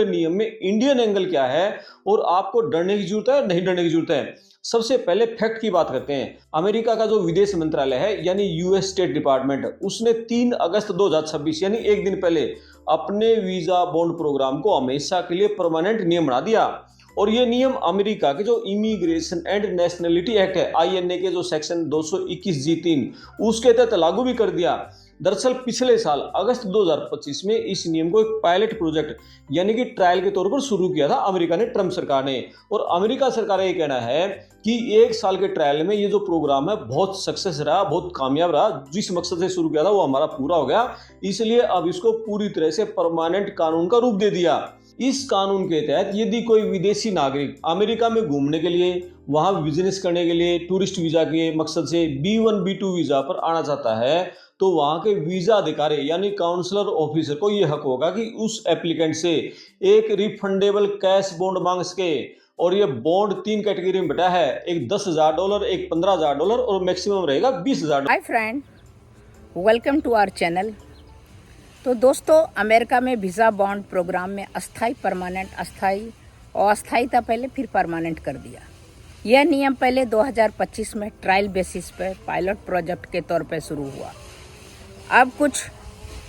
नियम में Indian angle क्या है और आपको डरने की जरूरत है नहीं डरने की जरूरत है। सबसे पहले फैक्ट की बात करते हैं। अमेरिका का जो विदेश मंत्रालय है यानी यूएस स्टेट डिपार्टमेंट, उसने 3 अगस्त 2026 यानी एक दिन पहले अपने वीजा बॉन्ड प्रोग्राम को हमेशा के लिए परमानेंट नियम बना दिया। और ये नियम अमेरिका के जो इमिग्रेशन एंड नेशनलिटी एक्ट है आईएनए के जो सेक्शन 221(g)(3) उसके तहत लागू भी कर दिया। दरअसल पिछले साल अगस्त 2025 में इस नियम को एक पायलट प्रोजेक्ट यानी कि ट्रायल के तौर पर शुरू किया था अमेरिका ने, ट्रंप सरकार ने। और अमेरिका सरकार का ये कहना है कि 1 साल के ट्रायल में ये जो प्रोग्राम है बहुत सक्सेस रहा, बहुत कामयाब रहा। जिस मकसद से शुरू किया था वो हमारा पूरा हो गया, इसलिए अब इसको पूरी तरह से परमानेंट कानून का रूप दे दिया। इस कानून के तहत यदि कोई विदेशी नागरिक अमेरिका में घूमने के लिए, वहां बिजनेस करने के लिए, टूरिस्ट वीजा के मकसद से B1 B2 वीजा पर आना चाहता है तो वहां के वीजा अधिकारी यानी काउंसलर ऑफिसर को यह हक होगा कि उस एप्लीकेंट से एक रिफंडेबल कैश बॉन्ड मांग सके। और ये बॉन्ड 3 कैटेगरी में बटा है, एक $10,000, एक $15,000 और मैक्सिमम रहेगा $20,000। Hi friend, welcome to our channel. तो दोस्तों, अमेरिका में वीज़ा बॉन्ड प्रोग्राम में अस्थाई, परमानेंट, अस्थाई और अस्थाई था पहले, फिर परमानेंट कर दिया। यह नियम पहले 2025 में ट्रायल बेसिस पर पायलट प्रोजेक्ट के तौर पर शुरू हुआ। अब कुछ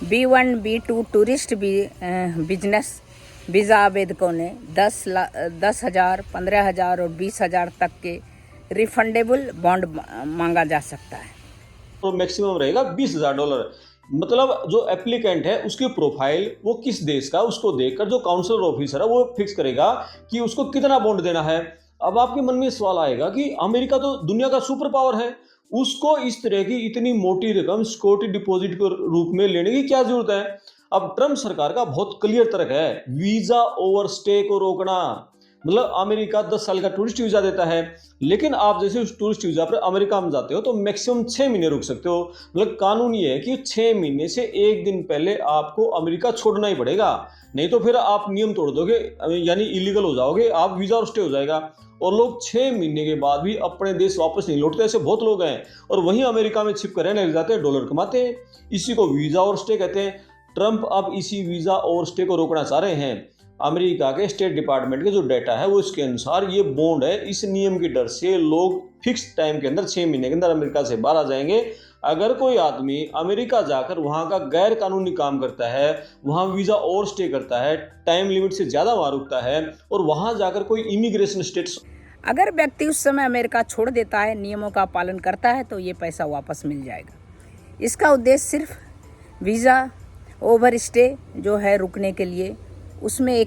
B1 B2 tourist business visa आवेदकों ने 10,000, 15,000 और 20,000 तक के रिफंडेबल बॉन्ड मांगा जा सकता है। तो मैक्सिमम रहेगा $20,000। मतलब जो एप्लीकेंट है उसकी प्रोफाइल वो किस देश का, उसको देखकर जो काउंसलर ऑफिसर है वो फिक्स करेगा कि उसको कितना बॉन्ड देना है। अब आपके मन में सवाल आएगा कि अमेरिका तो दुनिया का सुपर पावर है, उसको इस तरह की इतनी मोटी रकम सिक्योरिटी डिपॉजिट के रूप में लेने की क्या जरूरत है। अब ट्रंप सरकार का बहुत क्लियर तर्क है, वीजा ओवरस्टे को रोकना। मतलब अमेरिका 10 साल का टूरिस्ट वीजा देता है, लेकिन आप जैसे उस टूरिस्ट वीजा पर अमेरिका में जाते हो तो मैक्सिमम 6 महीने रुक सकते हो। मतलब कानून ये है कि 6 महीने से एक दिन पहले आपको अमेरिका छोड़ना ही पड़ेगा, नहीं तो फिर आप नियम तोड़ दोगे यानी इलीगल हो जाओगे, आप वीजा और स्टे हो जाएगा। और लोग 6 महीने के बाद भी अपने देश वापस नहीं लौटते, ऐसे बहुत लोग हैं। और वहीं अमेरिका में छिप कर रहने लग जाते हैं, डॉलर कमाते हैं। इसी को वीजा और स्टे कहते हैं। ट्रंप अब इसी वीजा और स्टे को रोकना चाह रहे हैं। अमेरिका के स्टेट डिपार्टमेंट के जो डाटा है वो इसके अनुसार ये बॉन्ड है। इस नियम के डर से लोग फिक्स टाइम के अंदर 6 महीने के अंदर अमेरिका से बाहर आ जाएंगे। अगर कोई आदमी अमेरिका जाकर वहां का गैर कानूनी काम करता है, वहां वीजा और स्टे करता है, टाइम लिमिट से ज्यादा वहां रुकता है और वहां जाकर कोई इमिग्रेशन स्टेटस, अगर व्यक्ति उस समय अमेरिका छोड़ देता है, नियमों का पालन करता है, तो ये पैसा वापस मिल जाएगा। इसका उद्देश्य सिर्फ वीज़ा ओवरस्टे जो है रुकने के लिए, उसमें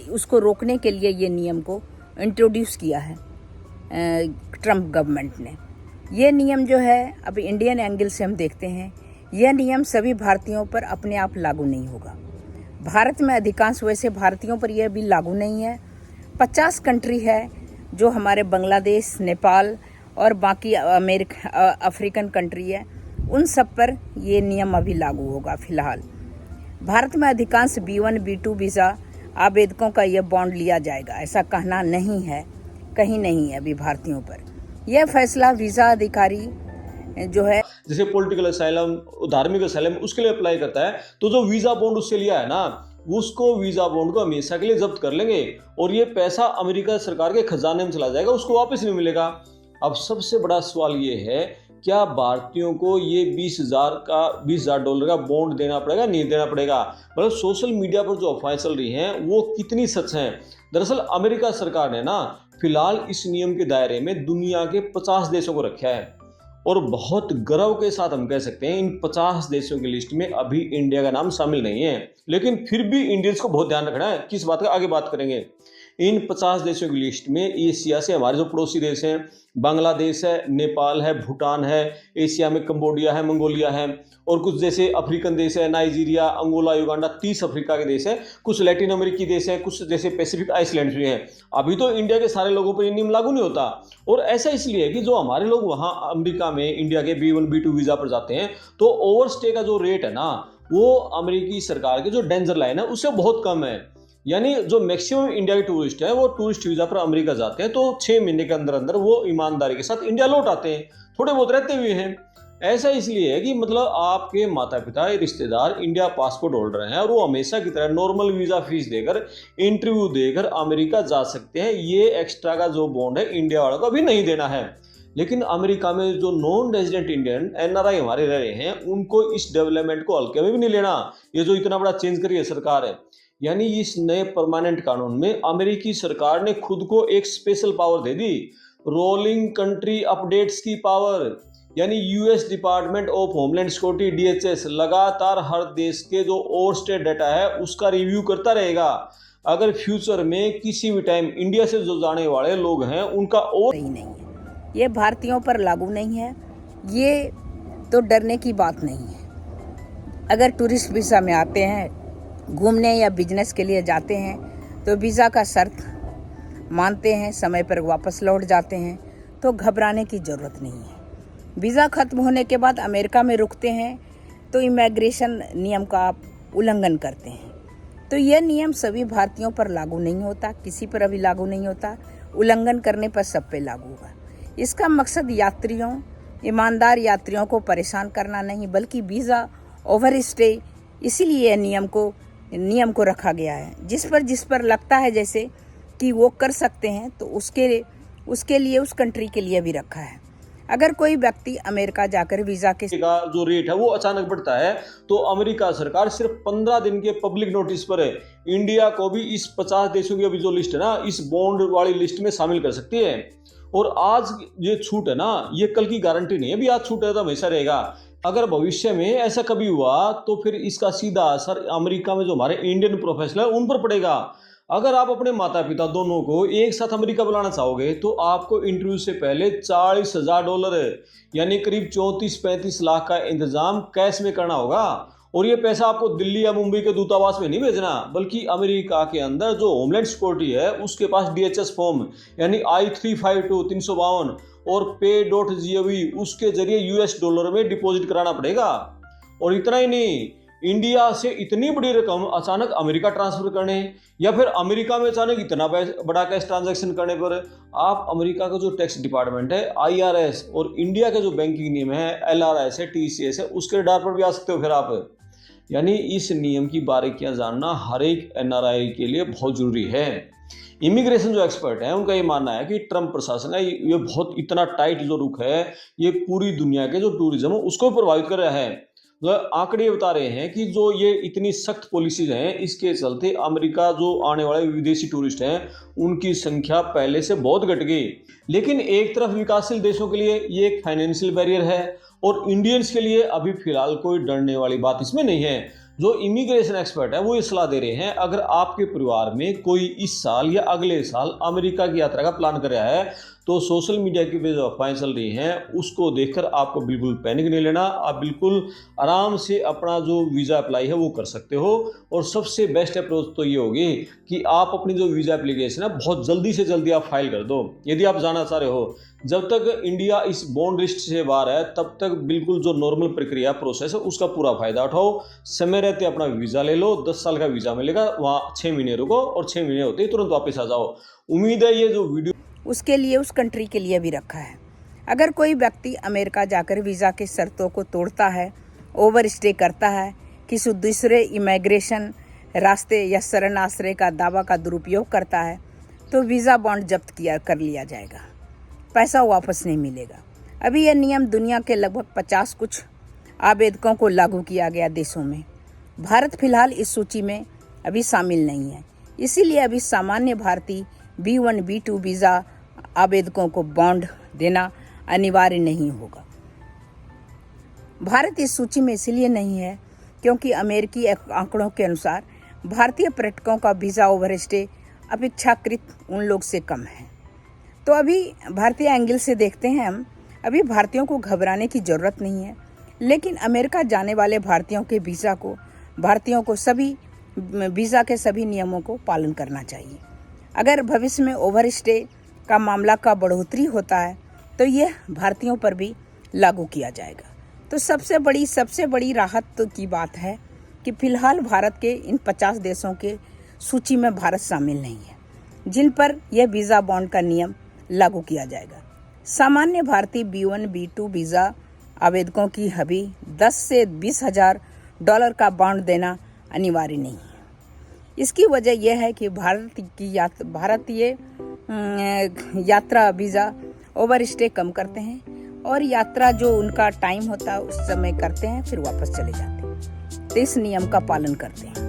उसको रोकने के लिए ये नियम को इंट्रोड्यूस किया है ट्रंप गवर्नमेंट ने। ये नियम जो है, अब इंडियन एंगल से हम देखते हैं, यह नियम सभी भारतीयों पर अपने आप लागू नहीं होगा। भारत में अधिकांश वैसे भारतीयों पर यह भी लागू नहीं है। 50 कंट्री है जो हमारे बांग्लादेश, नेपाल और बाकी अफ्रीकन कंट्री है, उन सब पर ये नियम अभी लागू होगा। फिलहाल भारत में अधिकांश B1 B2 वीज़ा आवेदकों का यह बॉन्ड लिया जाएगा, ऐसा कहना नहीं है, कहीं नहीं है अभी भारतीयों पर। यह फैसला वीज़ा अधिकारी जो है, जैसे पॉलिटिकल असाइलम, धार्मिक असाइलम, उसके लिए अप्लाई करता है तो जो वीजा बॉन्ड उससे लिया है ना, उसको वीजा बॉन्ड को हमेशा के लिए जब्त कर लेंगे और ये पैसा अमेरिका सरकार के खजाने में चला जाएगा, उसको वापस नहीं मिलेगा। अब सबसे बड़ा सवाल ये है, क्या भारतीयों को ये $20,000 का बॉन्ड देना पड़ेगा, नहीं देना पड़ेगा? मतलब सोशल मीडिया पर जो अफवाहें चल रही हैं वो कितनी सच हैं? दरअसल अमेरिका सरकार ने ना फिलहाल इस नियम के दायरे में दुनिया के 50 देशों को रखा है और बहुत गर्व के साथ हम कह सकते हैं इन 50 देशों की लिस्ट में अभी इंडिया का नाम शामिल नहीं है। लेकिन फिर भी इंडियंस को बहुत ध्यान रखना है, किस बात का आगे बात करेंगे। इन 50 देशों की लिस्ट में एशिया से हमारे जो पड़ोसी देश हैं, बांग्लादेश है, नेपाल है, भूटान है, एशिया में कंबोडिया है, मंगोलिया है, और कुछ जैसे अफ्रीकन देश है, नाइजीरिया, अंगोला, युगांडा, 30 अफ्रीका के देश है, कुछ लैटिन अमेरिकी देश है, कुछ जैसे पैसिफिक आइसलैंड भी हैं। अभी तो इंडिया के सारे लोगों पर ये नियम लागू नहीं होता। और ऐसा इसलिए है कि जो हमारे लोग वहाँ अमेरिका में इंडिया के B1 B2 वीज़ा पर जाते हैं तो ओवरस्टे का जो रेट है ना, वो अमेरिकी सरकार के जो डेंजर लाइन है उससे बहुत कम है। यानी जो मैक्सिमम इंडिया के टूरिस्ट है वो टूरिस्ट वीजा पर अमेरिका जाते हैं तो 6 महीने के अंदर अंदर वो ईमानदारी के साथ इंडिया लौट आते हैं, थोड़े बहुत रहते हुए हैं। ऐसा इसलिए है कि मतलब आपके माता पिता रिश्तेदार इंडिया पासपोर्ट होल्डर हैं और वो हमेशा की तरह नॉर्मल वीज़ा फीस देकर इंटरव्यू देकर अमेरिका जा सकते हैं। ये एक्स्ट्रा का जो बॉन्ड है इंडिया वालों को अभी नहीं देना है। लेकिन अमेरिका में जो नॉन रेजिडेंट इंडियन एनआरआई हमारे रह रहे हैं उनको इस डेवलपमेंट को हल्के में भी नहीं लेना। ये जो इतना बड़ा चेंज करी है सरकार है, यानी इस नए परमानेंट कानून में अमेरिकी सरकार ने खुद को एक स्पेशल पावर दे दी, रोलिंग कंट्री अपडेट्स की पावर। यानी US department of homeland security DHS लगातार हर देश के जो ओवर स्टेट डाटा है उसका रिव्यू करता रहेगा। अगर फ्यूचर में किसी भी टाइम इंडिया से जो जाने वाले लोग हैं उनका और सही नहीं है, ये भारतीयों पर लागू नहीं है। ये तो डरने की बात नहीं है। अगर टूरिस्ट वीज़ा में आते हैं, घूमने या बिजनेस के लिए जाते हैं तो वीज़ा का शर्त मानते हैं, समय पर वापस लौट जाते हैं, तो घबराने की ज़रूरत नहीं है। वीज़ा ख़त्म होने के बाद अमेरिका में रुकते हैं तो इमिग्रेशन नियम का आप उल्लंघन करते हैं, तो यह नियम सभी भारतीयों पर लागू नहीं होता, किसी पर अभी लागू नहीं होता। उल्लंघन करने पर सब पे लागू होगा। इसका मकसद यात्रियों, ईमानदार यात्रियों को परेशान करना नहीं, बल्कि वीज़ा ओवर स्टे, इसीलिए नियम को रखा गया है। जिस पर लगता है जैसे कि वो कर सकते हैं, तो उसके लिए उस कंट्री के लिए भी रखा है। अगर कोई व्यक्ति अमेरिका जाकर वीज़ा के जो रेट है वो अचानक बढ़ता है तो अमेरिका सरकार सिर्फ 15 दिन के पब्लिक नोटिस पर इंडिया को भी इस 50 देशों की अभी जो लिस्ट है ना, इस बॉन्ड वाली लिस्ट में शामिल कर सकती है। और आज ये छूट है ना, ये कल की गारंटी नहीं है, अभी आज छूट है तो हमेशा रहेगा। अगर भविष्य में ऐसा कभी हुआ तो फिर इसका सीधा असर अमेरिका में जो हमारे इंडियन प्रोफेशनल उन पर पड़ेगा। अगर आप अपने माता पिता दोनों को एक साथ अमेरिका बुलाना चाहोगे तो आपको इंटरव्यू से पहले $40,000 यानी करीब 34-35 लाख का इंतजाम कैश में करना होगा। और ये पैसा आपको दिल्ली या मुंबई के दूतावास में नहीं भेजना, बल्कि अमेरिका के अंदर जो होमलैंड सिक्योरिटी है उसके पास डीएचएस फॉर्म यानी I-352 352 और pay.gov उसके जरिए यूएस डॉलर में डिपॉजिट कराना पड़ेगा। और इतना ही नहीं, इंडिया से इतनी बड़ी रकम अचानक अमेरिका ट्रांसफर करने या फिर अमेरिका में अचानक इतना बड़ा कैश ट्रांजैक्शन करने पर आप अमेरिका का जो टैक्स डिपार्टमेंट है IRS और इंडिया के जो बैंकिंग नियम है LRS है TCS है उसके डर पर भी आ सकते हो फिर आप। यानी इस नियम की बारीकियां जानना हर एक NRI के लिए बहुत जरूरी है। इमिग्रेशन जो एक्सपर्ट हैं उनका ये मानना है कि ट्रंप प्रशासन है ये बहुत इतना टाइट जो रुख है ये पूरी दुनिया के जो टूरिज्म है उसको प्रभावित कर रहा है। आंकड़े बता रहे हैं कि जो ये इतनी सख्त पॉलिसीज हैं इसके चलते अमेरिका जो आने वाले विदेशी टूरिस्ट हैं उनकी संख्या पहले से बहुत घट गई। लेकिन एक तरफ विकासशील देशों के लिए ये एक फाइनेंशियल बैरियर है और इंडियंस के लिए अभी फिलहाल कोई डरने वाली बात इसमें नहीं है। जो इमिग्रेशन एक्सपर्ट है वो ये सलाह दे रहे हैं अगर आपके परिवार में कोई इस साल या अगले साल अमेरिका की यात्रा का प्लान कर रहा है तो सोशल मीडिया की जो अफवाहें चल रही हैं उसको देखकर आपको बिल्कुल पैनिक नहीं लेना। आप बिल्कुल आराम से अपना जो वीज़ा अप्लाई है वो कर सकते हो। और सबसे बेस्ट अप्रोच तो ये होगी कि आप अपनी जो वीज़ा एप्लीकेशन है बहुत जल्दी से जल्दी आप फाइल कर दो। यदि आप जाना चाह रहे हो, जब तक इंडिया इस बॉन्ड लिस्ट से बाहर है तब तक बिल्कुल जो नॉर्मल प्रक्रिया प्रोसेस है उसका पूरा फायदा उठाओ। समय रहते अपना वीज़ा ले लो, 10 साल का वीज़ा मिलेगा, वहाँ 6 महीने रुको और 6 महीने होते ही तुरंत वापस आ जाओ। उम्मीद है ये जो वीडियो उसके लिए उस कंट्री के लिए भी रखा है। अगर कोई व्यक्ति अमेरिका जाकर वीज़ा की शर्तों को तोड़ता है, ओवर स्टे करता है, किसी दूसरे इमिग्रेशन रास्ते या शरण आश्रय का दावा का दुरुपयोग करता है तो वीज़ा बॉन्ड जब्त कर लिया जाएगा, पैसा वापस नहीं मिलेगा। अभी यह नियम दुनिया के लगभग 50 कुछ आवेदकों को लागू किया गया देशों में। भारत फिलहाल इस सूची में अभी शामिल नहीं है, इसीलिए अभी सामान्य भारतीय B1 B2 वीज़ा आवेदकों को बॉन्ड देना अनिवार्य नहीं होगा। भारत इस सूची में इसलिए नहीं है क्योंकि अमेरिकी आंकड़ों के अनुसार भारतीय पर्यटकों का वीज़ा ओवरस्टे अपेक्षाकृत उन लोग से कम है। तो अभी भारतीय एंगल से देखते हैं हम, अभी भारतीयों को घबराने की ज़रूरत नहीं है। लेकिन अमेरिका जाने वाले भारतीयों को सभी वीज़ा के सभी नियमों को पालन करना चाहिए। अगर भविष्य में ओवरस्टे का मामला का बढ़ोतरी होता है तो यह भारतीयों पर भी लागू किया जाएगा। तो सबसे बड़ी राहत की बात है कि फिलहाल भारत के इन 50 देशों के सूची में भारत शामिल नहीं है जिन पर यह वीज़ा बॉन्ड का नियम लागू किया जाएगा। सामान्य भारतीय B1 B2 वीज़ा आवेदकों की अभी 10 से 20 हजार डॉलर का बॉन्ड देना अनिवार्य नहीं है। इसकी वजह यह है कि भारतीय यात्रा वीज़ा ओवरस्टे कम करते हैं और यात्रा जो उनका टाइम होता है उस समय करते हैं, फिर वापस चले जाते हैं। तो इस नियम का पालन करते हैं।